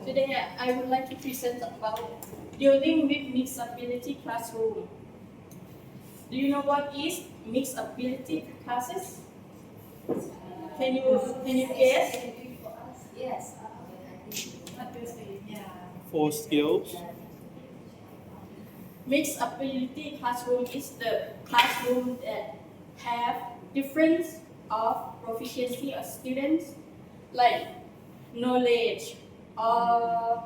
Today, I would like to present about dealing with mixed ability classroom. Do you know what is mixed ability classes? Can you guess? Yes. For skills, Mixed ability classroom is the classroom that have difference of proficiency of students, like knowledge or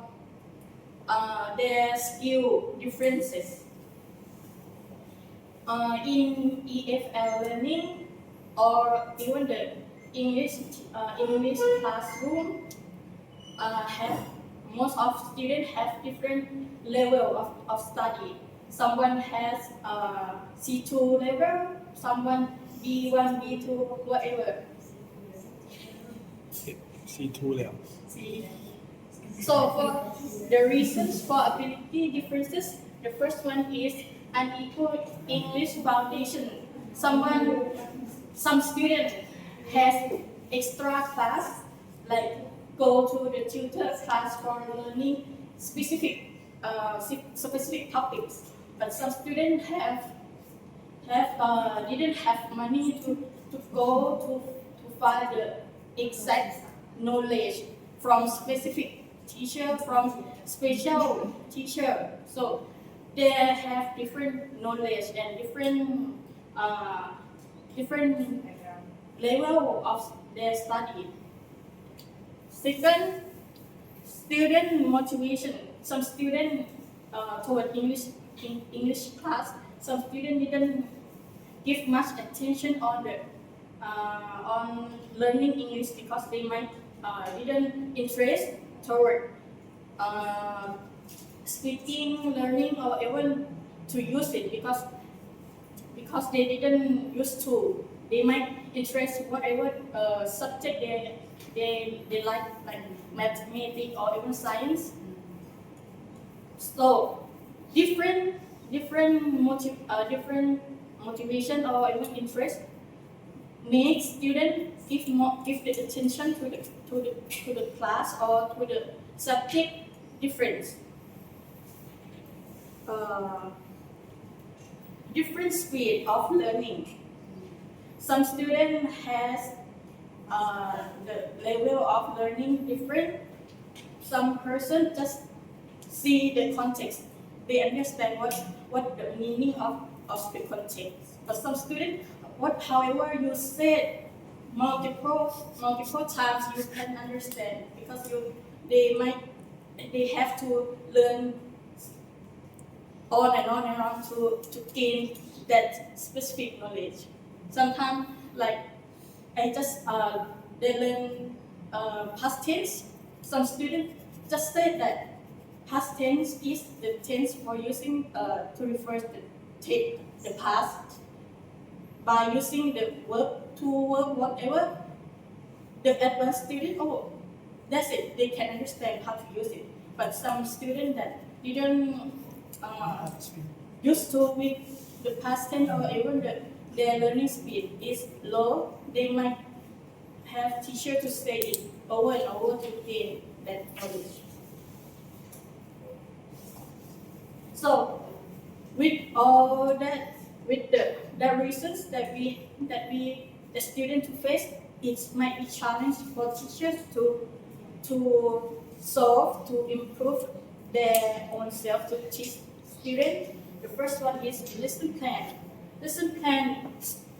their skill differences. In EFL learning or even the English classroom, have most of students have different level of study. Someone has C2 level, someone B1, B2, whatever. C2 了。 So for the reasons for ability differences, the first one is unequal English foundation. Some student has extra class, like go to the tutor class for learning specific topics. But some students didn't have money to go to find the exact knowledge from specific teacher, from special teacher. So they have different knowledge and different level of their study. Second, student motivation. Some student toward English class, some student didn't give much attention on learning English because they might didn't interest toward speaking, learning, or even to use it because they didn't used to. They might interest whatever subject they like mathematics or even science. So different motivation or even interest makes student give the attention to the class or to the subject difference. Different speed of learning. Some student has the level of learning different. Some person just see the context. They understand what the meaning of the context. But some student, however you said multiple times, you can understand because they have to learn on and on and on to gain that specific knowledge. Sometimes, like I just they learn past tense. Some students just say that past tense is the tense for using to refer the past by using the verb to verb whatever. The advanced student, oh, that's it. They can understand how to use it. But some students that didn't used to with the past tense or even their learning speed is low, they might have teacher to say it over and over to gain that knowledge. So with all that, with the reasons that the student to face, it might be challenge for teachers to solve, to improve their own self to teach students. The first one is lesson plan. Lesson plan,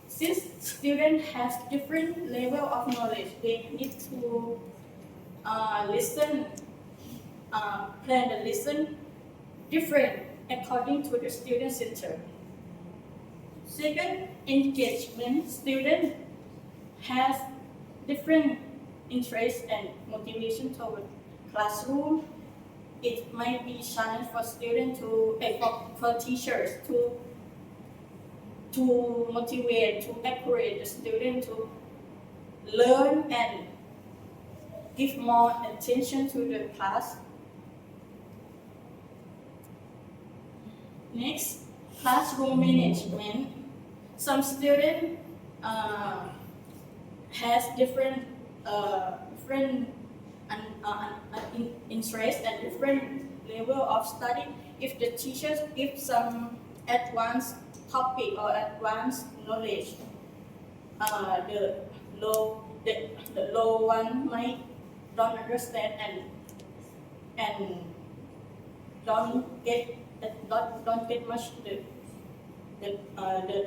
since students have different level of knowledge, they need to plan the lesson different according to the student center. Second, engagement. Student has different interests and motivation toward classroom. It might be challenge for students for teachers to motivate, to encourage the student to learn and give more attention to the class. Next, classroom management. Some student has different different interest and different level of study. If the teachers give some advanced topic or advanced knowledge, the low one might don't understand and don't get much the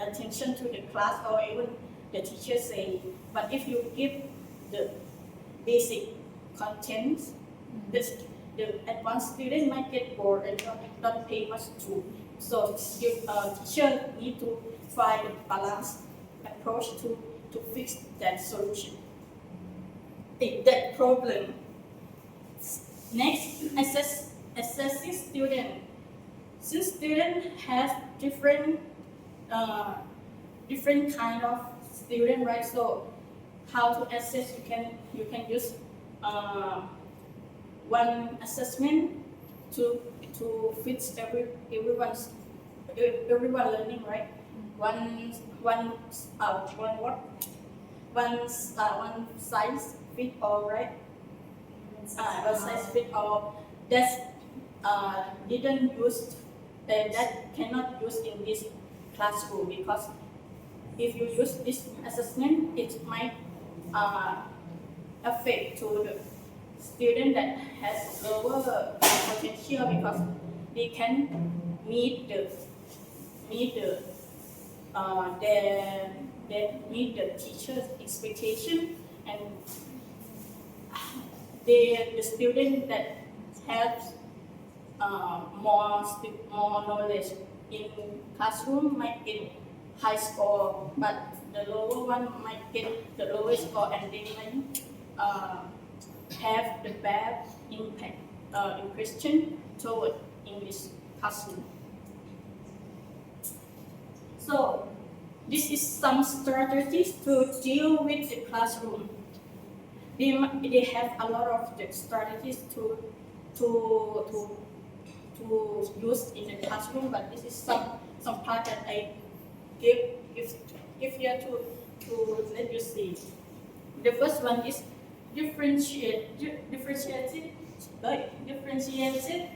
attention to the class or even the teacher say. But if you give the basic contents, the advanced student might get bored and don't pay much to. So teacher need to find a balanced approach to fix that solution, that problem. Next, assessing student. Since student has different kind of student, right? So how to assess? You can use one assessment to fix everyone learning, right? One size fit all, right? One size fit all. That's didn't use that cannot use in this classroom, because if you use this assessment, it might affect to the student that has lower potential, because they can meet the teacher's expectation, and the student that has more knowledge in classroom might get high score, but the lower one might get the lowest score, and they might have the bad impact impression toward English classroom. So this is some strategies to deal with the classroom. They have a lot of the strategies to use in the classroom, but this is some part that I give here to let you see. The first one is differentiated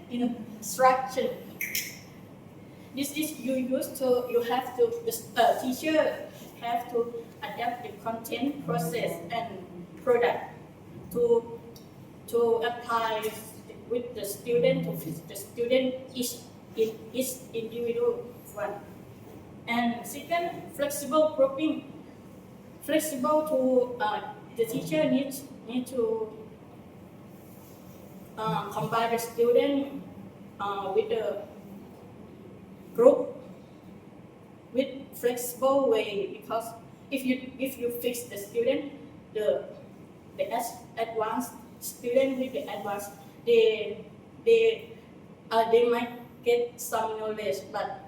instruction. This is you have to, the teacher have to adapt the content, process, and product to apply with the student, to fit the student each individual one. And second, flexible grouping. Flexible to the teacher need to combine the student with the group with flexible way, because if you fix the student, the advanced student with the advanced, they might get some knowledge, but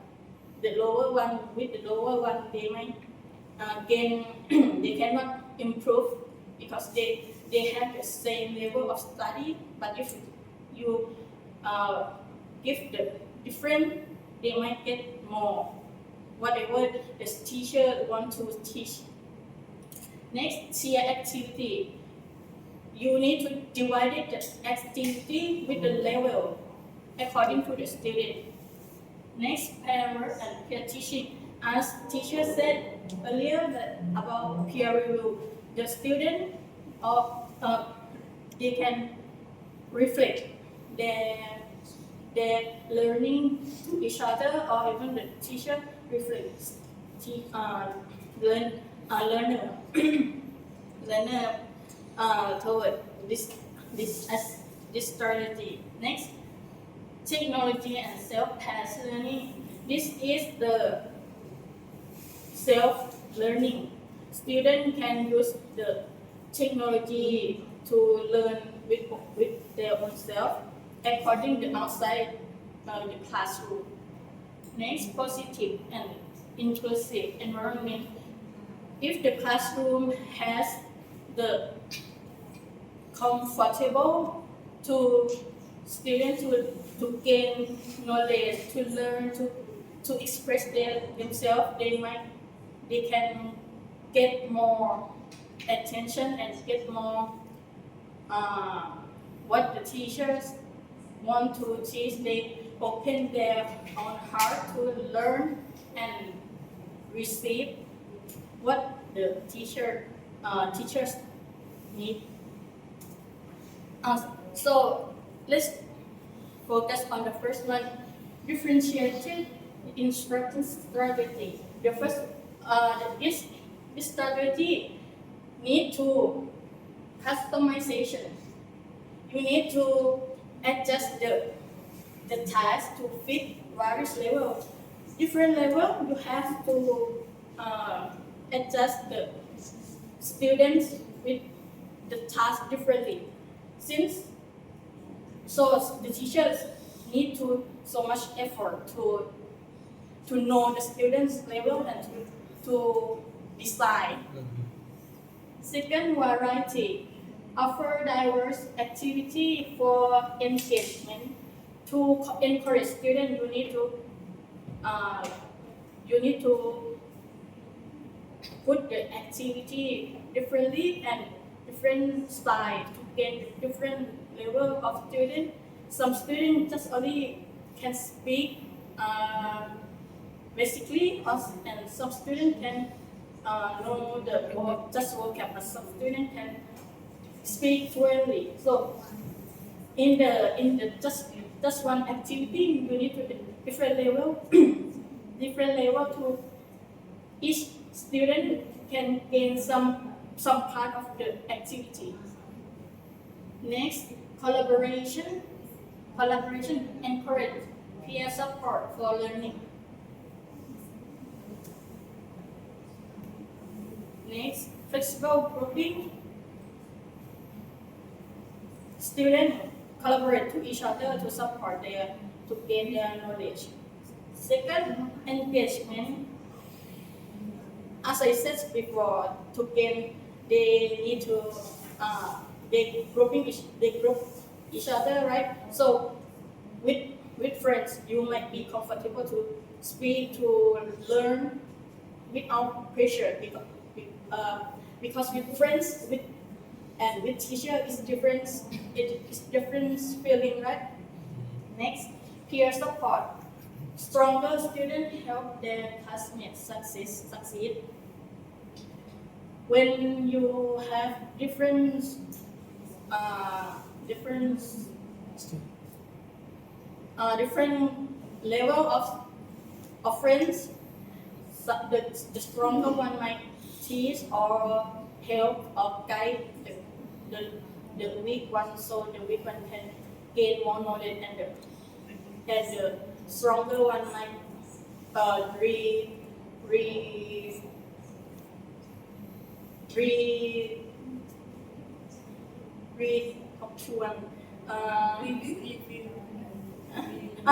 the lower one with the lower one, they might gain they cannot improve, because they have the same level of study. But if you give the different, they might get more whatever the teacher want to teach. Next, share activity. You need to divide the activity with the level according to the student. Next, peer work and peer teaching. As teacher said earlier that about peer review, the student they can reflect their learning to each other, or even the teacher reflects learner toward this strategy. Next, technology and self-paced learning. This is the self-learning. Students can use the technology to learn with their own self, according to outside the classroom. Next, positive and inclusive environment. If the classroom has the comfortable to students to gain knowledge, to learn, to express themselves, they can get more attention and get more what the teachers want to teach. They open their own heart to learn and receive what the teachers need. So let's focus on the first one, differentiated instruction strategy. The first, this strategy need to customization. You need to adjust the task to fit various levels. Different level, you have to adjust the students with the task differently. So the teachers need to so much effort to know the students' level and to decide. Second, variety. Offer diverse activity for engagement. To encourage students, you need to put the activity differently and different style to get different level of student. Some students just only can speak basically, and some students can know the just vocab, but some students can speak fluently. So in the just one activity, you need to different level different level to each student can gain some part of the activity. Next, collaboration. Collaboration encourage peer support for learning. Next, flexible grouping. Students collaborate to each other to support to gain their knowledge. Second, engagement. As I said before, to gain, they need to they group each other, right? So with friends, you might be comfortable to speak, to learn without pressure, because with friends and with teacher is different. It is different feeling, right? Next, peer support. Stronger students help their classmates succeed. When you have different level of friends, the stronger one might teach or help or guide the weak one, so the weak one can gain more knowledge, and the stronger one might re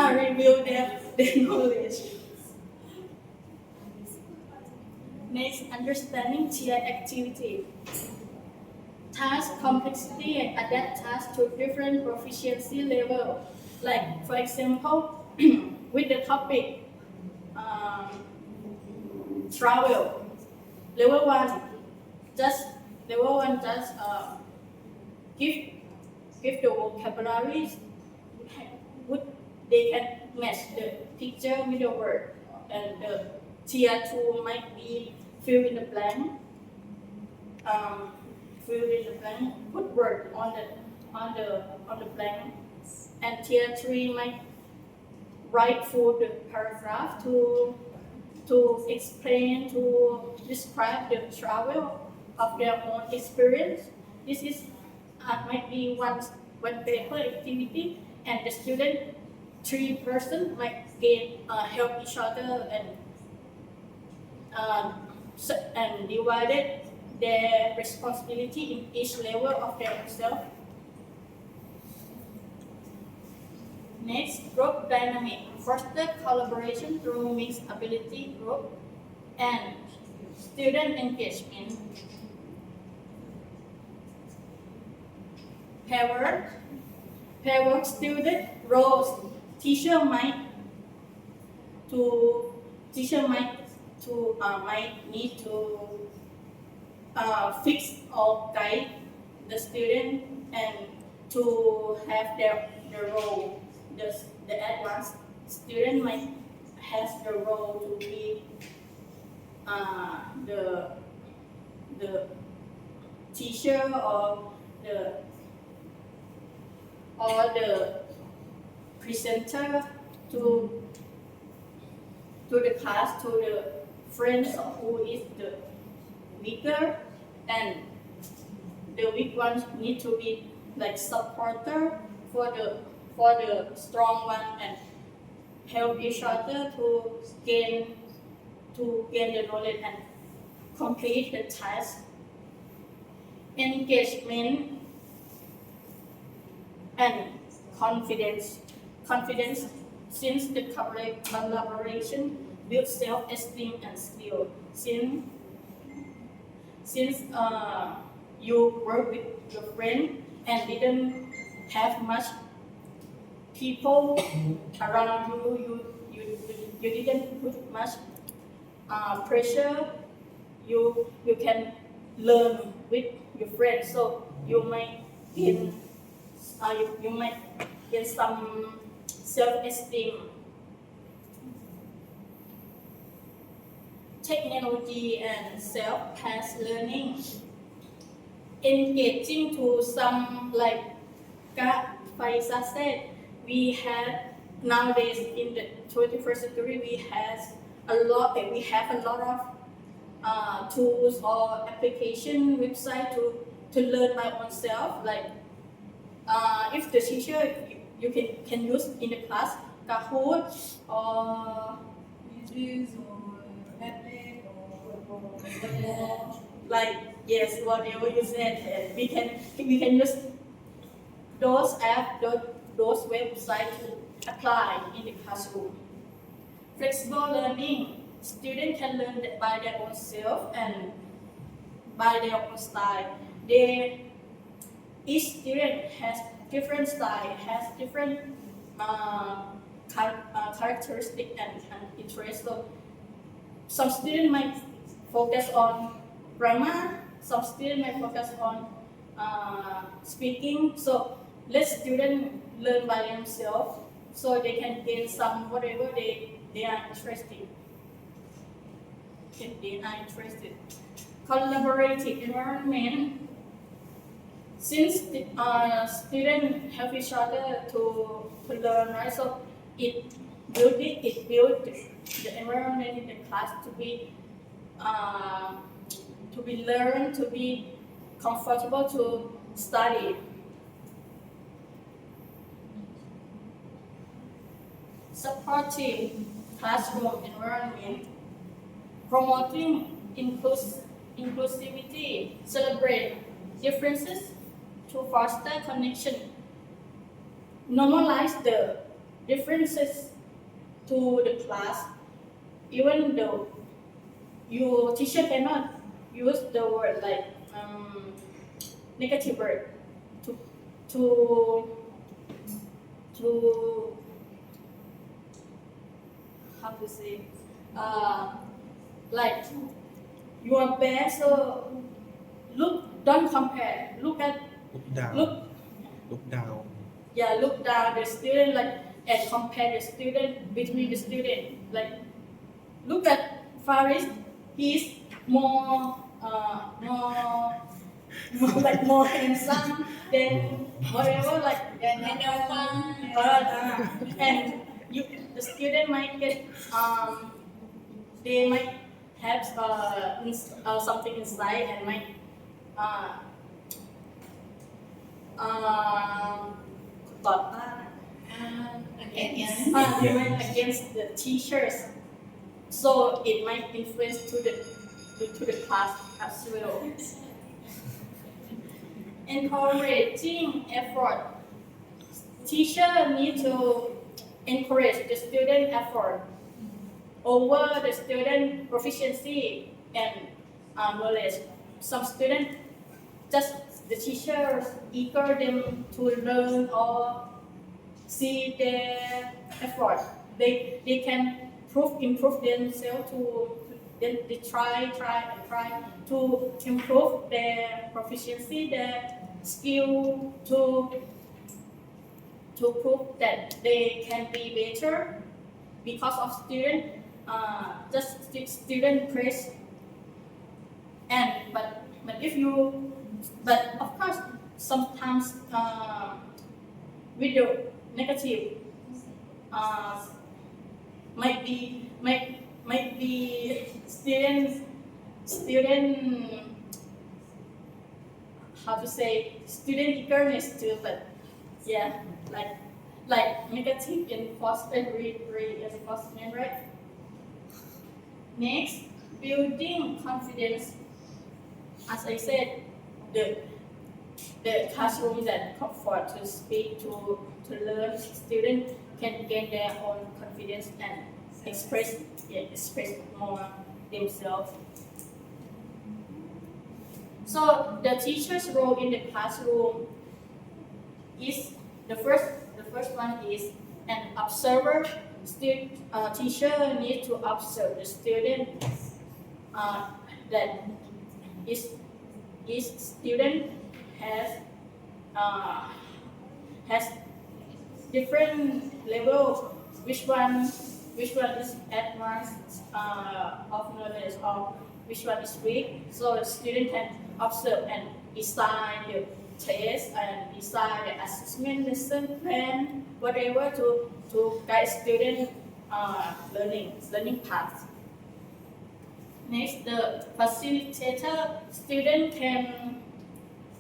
review their knowledge. Next, understanding TI activity. Task complexity and adapt tasks to different proficiency level. Like, for example, with the topic travel, level one just give the vocabularies. They can match the picture with the word, and the tier 2 might be fill in the blank. Put word on the blank, and tier 3 might write full the paragraph to explain, to describe the travel of their own experience. This is might be one paper activity, and the student 3 person might help each other and divided their responsibility in each level of themselves. Next, group dynamic. Foster collaboration through mixed ability group and student engagement. Pair work student roles. Teacher might need to fix or guide the student and to have their role. The advanced student might has the role to be the teacher or the presenter to the class, to the friends who is the weaker, and the weak ones need to be like supporter for the strong one and help each other to gain the knowledge and complete the task. Engagement and confidence. Confidence, since the collaboration builds self-esteem and skill. Since you work with your friend and didn't have much people around you, you didn't put much pressure. You can learn with your friends, so you might gain you might get some self-esteem. Technology and self-paced learning. Engaging to some, like Faisa said, we have nowadays in the 21st century we have a lot of tools or application website to learn by oneself. Like if the teacher you can use in the class Kahoot or Use or Padlet or like yes, whatever you said, we can use those apps, those websites to apply in the classroom. Flexible learning, students can learn by their own self and by their own style. Each student has different style, has different characteristic and interest. So some students might focus on grammar, some students might focus on speaking. So let students learn by themselves so they can gain some whatever they are interested. If they are interested. Collaborative environment. Since the students help each other to learn, right? So it built the environment in the class to be learned, to be comfortable to study. Supportive classroom environment, promoting inclusivity, celebrate differences to foster connection, normalize the differences to the class, even though your teacher cannot use the word like negative word to how to say like you are bad, so don't compare, look down the student, like, and compare the student between the student, like look at Faris, he's more like more handsome than whatever, like then fun. and the student might get they might have something inside and might Against. they went against the teachers, so it might influence to the class as well. Encouraging effort. Teacher need to encourage the student effort over the student proficiency and knowledge. Some students, just the teachers eager them to learn or see their effort. They can improve themselves then they try to improve their proficiency, their skill to prove that they can be better because of student just student praise. And but if you but of course sometimes with the negative might be student how to say student eagerness too, but yeah, like negative reinforcement, right? Next, building confidence. As I said, the classroom that comfort to speak to learn, students can gain their own confidence and express more themselves. So the teacher's role in the classroom is the first one is an observer. Teacher needs to observe the student that each student has different level. Which one is advanced of knowledge, or which one is weak? So the student can observe and design the test and design the assessment lesson plan, whatever to guide student learning path. Next, the facilitator. Student can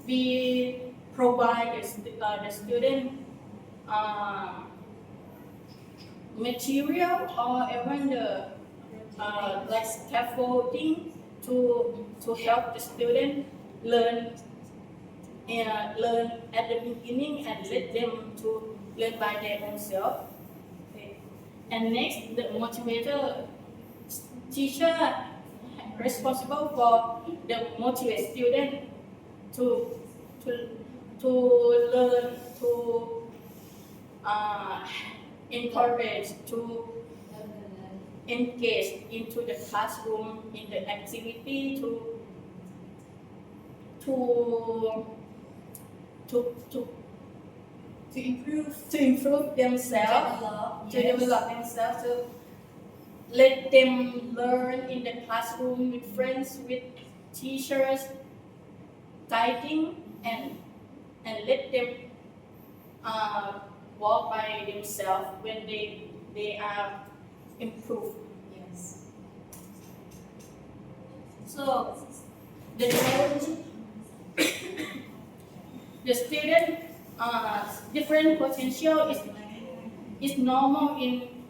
be provide the student material or even the like scaffolding to help the student learn at the beginning and let them to learn by their own self. Okay. And next, the motivator. Teacher responsible for the motivate student to learn, to encourage, to engage into the classroom in the activity, To improve, improve themselves, to yes. develop themselves, to let them learn in the classroom with friends, with teachers, guiding and let them walk by themselves when they are improved. Yes. So the student different potential is normal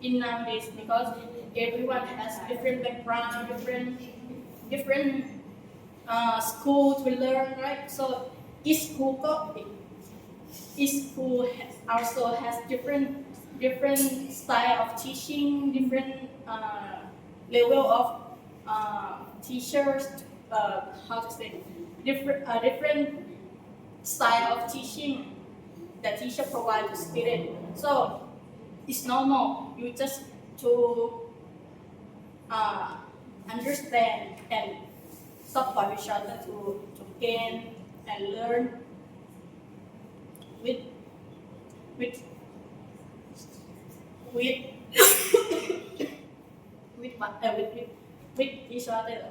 in nowadays because everyone has different background, different school to learn, right? So each school also has different style of teaching, different level of teachers. How to say different style of teaching that teacher provide to student. So it's normal. You just to understand and support each other to gain and learn with with with each other.